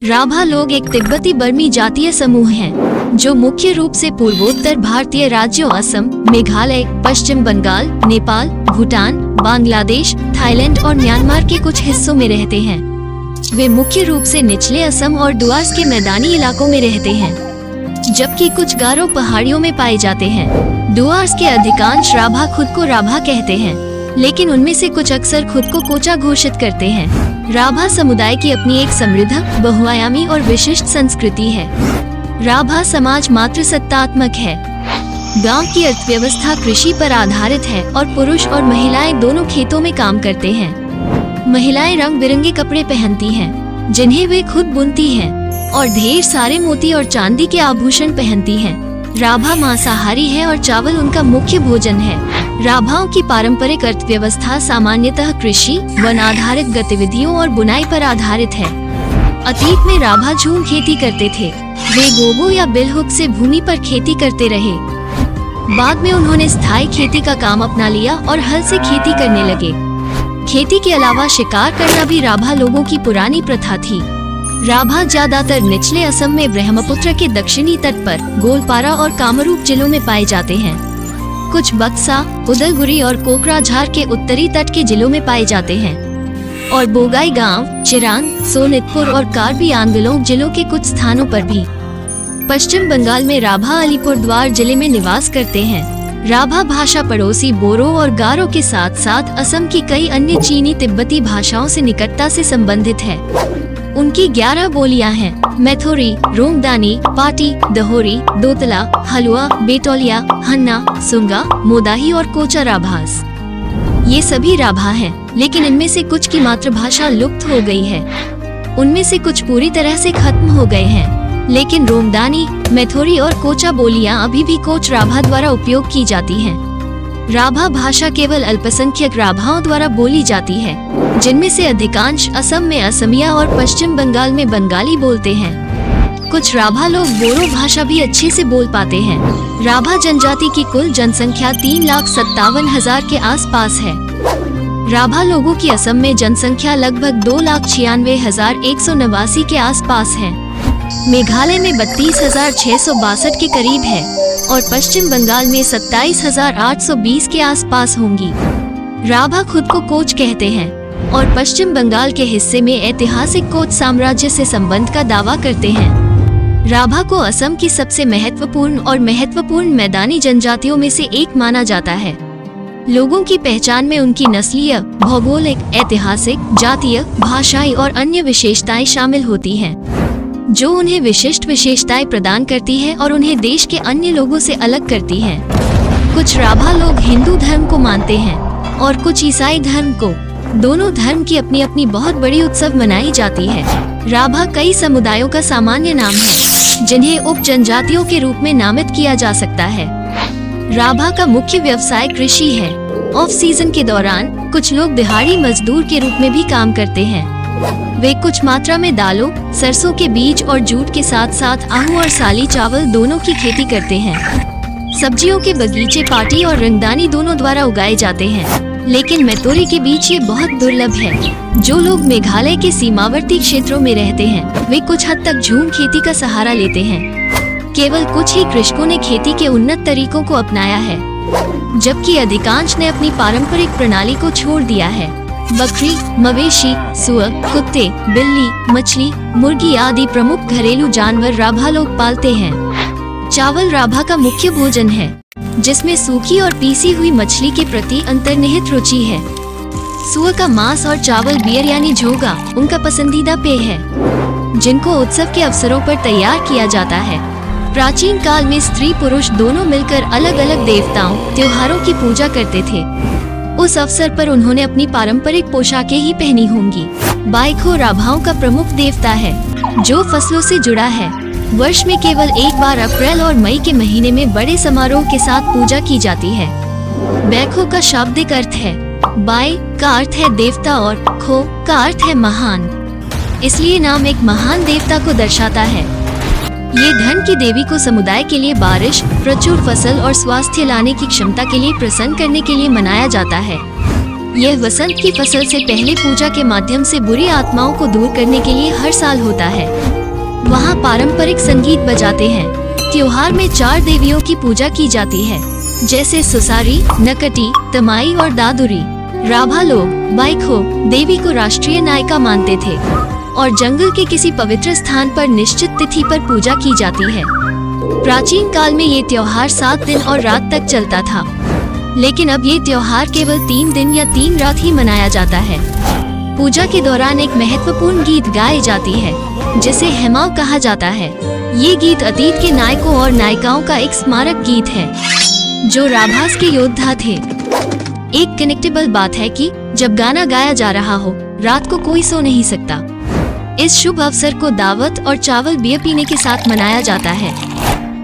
राभा लोग एक तिब्बती बर्मी जातीय समूह हैं, जो मुख्य रूप से पूर्वोत्तर भारतीय राज्यों असम, मेघालय, पश्चिम बंगाल, नेपाल, भूटान, बांग्लादेश, थाईलैंड और म्यांमार के कुछ हिस्सों में रहते हैं। वे मुख्य रूप से निचले असम और डुआर्स के मैदानी इलाकों में रहते हैं, जबकि कुछ गारो पहाड़ियों में पाए जाते हैं। डुआर्स के अधिकांश राभा खुद को राभा कहते हैं, लेकिन उनमें से कुछ अक्सर खुद को कोचा घोषित करते हैं। राभा समुदाय की अपनी एक समृद्ध, बहुआयामी और विशिष्ट संस्कृति है। राभा समाज मातृसत्तात्मक है। गांव की अर्थव्यवस्था कृषि पर आधारित है और पुरुष और महिलाएं दोनों खेतों में काम करते हैं। महिलाएं रंग बिरंगे कपड़े पहनती हैं, जिन्हें वे खुद बुनती हैं, और ढेर सारे मोती और चांदी के आभूषण पहनती हैं। राभा मांसाहारी है और चावल उनका मुख्य भोजन है। राभाओं की पारंपरिक अर्थव्यवस्था सामान्यतः कृषि, वन आधारित गतिविधियों और बुनाई पर आधारित है। अतीत में राभा झूम खेती करते थे। वे गोगो या बिलहुक से भूमि पर खेती करते रहे। बाद में उन्होंने स्थायी खेती का काम अपना लिया और हल से खेती करने लगे। खेती के अलावा शिकार करना भी राभा लोगों की पुरानी प्रथा थी। राभा ज्यादातर निचले असम में ब्रह्मपुत्र के दक्षिणी तट पर, गोलपारा और कामरूप जिलों में पाए जाते हैं। कुछ बक्सा, उदलगुरी और कोकराझार के उत्तरी तट के जिलों में पाए जाते हैं, और बोगाई गांव, चिरांग, सोनितपुर और कार्बी आंगलों जिलों के कुछ स्थानों पर भी। पश्चिम बंगाल में राभा अलीपुरद्वार जिले में निवास करते हैं। राभा भाषा पड़ोसी बोरो और गारो के साथ साथ असम की कई अन्य चीनी तिब्बती भाषाओं से निकटता से संबंधित है। उनकी 11 बोलियां हैं: मैथोरी, रोंगदानी, पाटी, दहोरी, दोतला, हलुआ, बेटोलिया, हन्ना, सुंगा, मोदाही और कोचा राभास। ये सभी राभा हैं, लेकिन इनमें से कुछ की मातृभाषा लुप्त हो गई है। उनमें से कुछ पूरी तरह से खत्म हो गए हैं, लेकिन रोंगदानी, मैथोरी और कोचा बोलियां अभी भी कोच राभा द्वारा उपयोग की जाती हैं। राभा भाषा केवल अल्पसंख्यक राभाओं द्वारा बोली जाती है, जिनमें से अधिकांश असम में असमिया और पश्चिम बंगाल में बंगाली बोलते हैं। कुछ राभा लोग बोरो भाषा भी अच्छे से बोल पाते हैं। राभा जनजाति की कुल जनसंख्या 3,57,000 के आसपास है। राभा लोगों की असम में जनसंख्या लगभग 2,96,189 के आसपास है। मेघालय में 32,662 के करीब है और पश्चिम बंगाल में 27,820 के आसपास होंगी। राभा खुद को कोच कहते हैं और पश्चिम बंगाल के हिस्से में ऐतिहासिक कोच साम्राज्य से संबंध का दावा करते हैं। राभा को असम की सबसे महत्वपूर्ण मैदानी जनजातियों में से एक माना जाता है। लोगों की पहचान में उनकी नस्लीय, भौगोलिक, ऐतिहासिक, जातीय, भाषाई और अन्य विशेषताएं शामिल होती हैं, जो उन्हें विशिष्ट विशेषताएं प्रदान करती है और उन्हें देश के अन्य लोगों से अलग करती है। कुछ राभा लोग हिंदू धर्म को मानते हैं और कुछ ईसाई धर्म को। दोनों धर्म की अपनी अपनी बहुत बड़ी उत्सव मनाई जाती है। राभा कई समुदायों का सामान्य नाम है, जिन्हें उप जनजातियों के रूप में नामित किया जा सकता है। राभा का मुख्य व्यवसाय कृषि है। ऑफ सीजन के दौरान कुछ लोग दिहाड़ी मजदूर के रूप में भी काम करते हैं। वे कुछ मात्रा में दालों, सरसों के बीज और जूट के साथ साथ आहू और साली चावल दोनों की खेती करते हैं। सब्जियों के बगीचे पाटी और रंगदानी दोनों द्वारा उगाए जाते हैं, लेकिन मैथोरी के बीच ये बहुत दुर्लभ है। जो लोग मेघालय के सीमावर्ती क्षेत्रों में रहते हैं, वे कुछ हद तक झूम खेती का सहारा लेते हैं। केवल कुछ ही कृषकों ने खेती के उन्नत तरीकों को अपनाया है, जबकि अधिकांश ने अपनी पारंपरिक प्रणाली को छोड़ दिया है। बकरी, मवेशी, सुअर, कुत्ते, बिल्ली, मछली, मुर्गी आदि प्रमुख घरेलू जानवर राभा लोग पालते हैं। चावल राभा का मुख्य भोजन है, जिसमें सूखी और पीसी हुई मछली के प्रति अंतर्निहित रुचि है। सुअर का मांस और चावल बियर यानी झोगा उनका पसंदीदा पेय है, जिनको उत्सव के अवसरों पर तैयार किया जाता है। प्राचीन काल में स्त्री पुरुष दोनों मिलकर अलग अलग देवताओं, त्योहारों की पूजा करते थे। उस अवसर पर उन्होंने अपनी पारंपरिक पोशाकें ही पहनी होंगी। बाइखो राभाओं का प्रमुख देवता है, जो फसलों से जुड़ा है। वर्ष में केवल एक बार अप्रैल और मई के महीने में बड़े समारोह के साथ पूजा की जाती है। बैखो का शाब्दिक अर्थ है बाई का अर्थ है देवता और खो का अर्थ है महान, इसलिए नाम एक महान देवता को दर्शाता है। ये धन की देवी को समुदाय के लिए बारिश, प्रचुर फसल और स्वास्थ्य लाने की क्षमता के लिए प्रसन्न करने के लिए मनाया जाता है। यह वसंत की फसल से पहले पूजा के माध्यम से बुरी आत्माओं को दूर करने के लिए हर साल होता है। वहाँ पारंपरिक संगीत बजाते हैं। त्योहार में 4 देवियों की पूजा की जाती है, जैसे सुसारी, नकटी, तमाई और दादुरी। राभा लोग बाइखो देवी को राष्ट्रीय नायिका मानते थे और जंगल के किसी पवित्र स्थान पर निश्चित तिथि पर पूजा की जाती है। प्राचीन काल में ये त्योहार 7 दिन और रात तक चलता था, लेकिन अब ये त्योहार केवल 3 दिन या 3 रात ही मनाया जाता है। पूजा के दौरान एक महत्वपूर्ण गीत गाई जाती है, जिसे हेमाव कहा जाता है। ये गीत अतीत के नायकों और नायिकाओं का एक स्मारक गीत है, जो राभास के योद्धा थे। एक कनेक्टेबल बात है कि जब गाना गाया जा रहा हो, रात को कोई सो नहीं सकता। इस शुभ अवसर को दावत और चावल बियर पीने के साथ मनाया जाता है।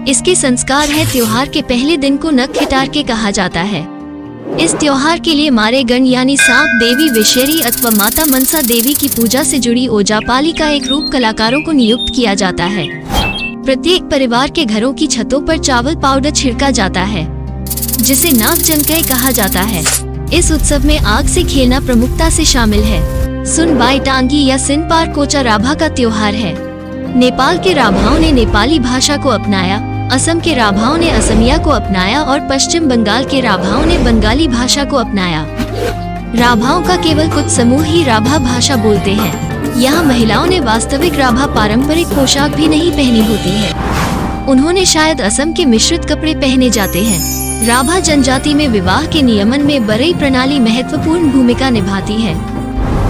इसके संस्कार है त्योहार के पहले दिन को नख खिटार के कहा जाता है। इस त्योहार के लिए मारे गण यानी सांप देवी विशेरी अथवा माता मनसा देवी की पूजा से जुड़ी ओजापाली का एक रूप कलाकारों को नियुक्त किया जाता है। प्रत्येक परिवार के घरों की छतों पर चावल पाउडर छिड़का जाता है, जिसे नाग जनकय कहा जाता है। इस उत्सव में आग से खेलना प्रमुखता से शामिल है। सुनबाई टांगी या सिनपार कोचा राभा का त्योहार है। नेपाल के राभाओं ने नेपाली भाषा को अपनाया, असम के राभाओं ने असमिया को अपनाया और पश्चिम बंगाल के राभाओं ने बंगाली भाषा को अपनाया। राभाओं का केवल कुछ समूह ही राभा भाषा बोलते हैं। यहाँ महिलाओं ने वास्तविक राभा पारंपरिक पोशाक भी नहीं पहनी होती है। उन्होंने शायद असम के मिश्रित कपड़े पहने जाते हैं। राभा जनजाति में विवाह के नियमन में बरई प्रणाली महत्वपूर्ण भूमिका निभाती है।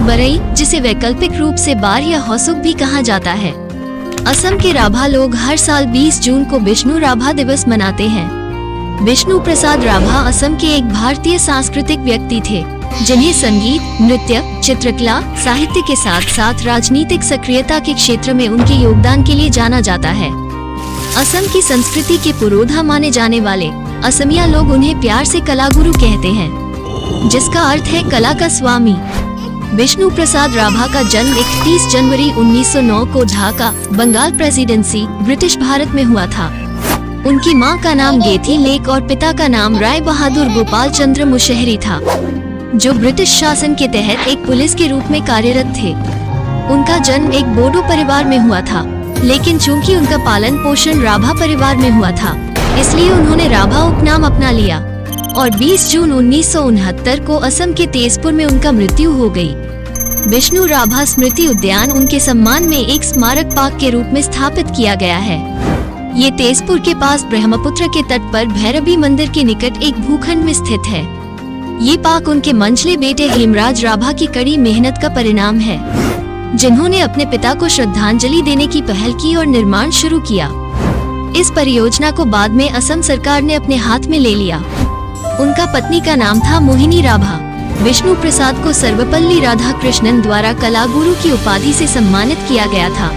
बरई, जिसे वैकल्पिक रूप से बार या हौसुक भी कहा जाता है। असम के राभा लोग हर साल 20 जून को विष्णु राभा दिवस मनाते हैं। विष्णु प्रसाद राभा असम के एक भारतीय सांस्कृतिक व्यक्ति थे, जिन्हें संगीत, नृत्य, चित्रकला, साहित्य के साथ साथ राजनीतिक सक्रियता के क्षेत्र में उनके योगदान के लिए जाना जाता है। असम की संस्कृति के पुरोधा माने जाने वाले असमिया लोग उन्हें प्यार से कलागुरु कहते हैं, जिसका अर्थ है कला का स्वामी। विष्णु प्रसाद राभा का जन्म 31 जनवरी 1909 को ढाका, बंगाल प्रेसिडेंसी, ब्रिटिश भारत में हुआ था। उनकी मां का नाम गेथी लेक और पिता का नाम राय बहादुर गोपाल चंद्र मुशहरी था, जो ब्रिटिश शासन के तहत एक पुलिस के रूप में कार्यरत थे। उनका जन्म एक बोडो परिवार में हुआ था, लेकिन चूंकि उनका पालन पोषण राभा परिवार में हुआ था, इसलिए उन्होंने राभा उपनाम अपना लिया और 20 जून 1969 को असम के तेजपुर में उनका मृत्यु हो गई। विष्णु राभा स्मृति उद्यान उनके सम्मान में एक स्मारक पार्क के रूप में स्थापित किया गया है। ये तेजपुर के पास ब्रह्मपुत्र के तट पर भैरवी मंदिर के निकट एक भूखंड में स्थित है। ये पार्क उनके मंझले बेटे हेमराज राभा की कड़ी मेहनत का परिणाम है, जिन्होंने अपने पिता को श्रद्धांजलि देने की पहल की और निर्माण शुरू किया। इस परियोजना को बाद में असम सरकार ने अपने हाथ में ले लिया। उनका पत्नी का नाम था मोहिनी राभा। विष्णु प्रसाद को सर्वपल्ली राधाकृष्णन द्वारा कलागुरु की उपाधि से सम्मानित किया गया था।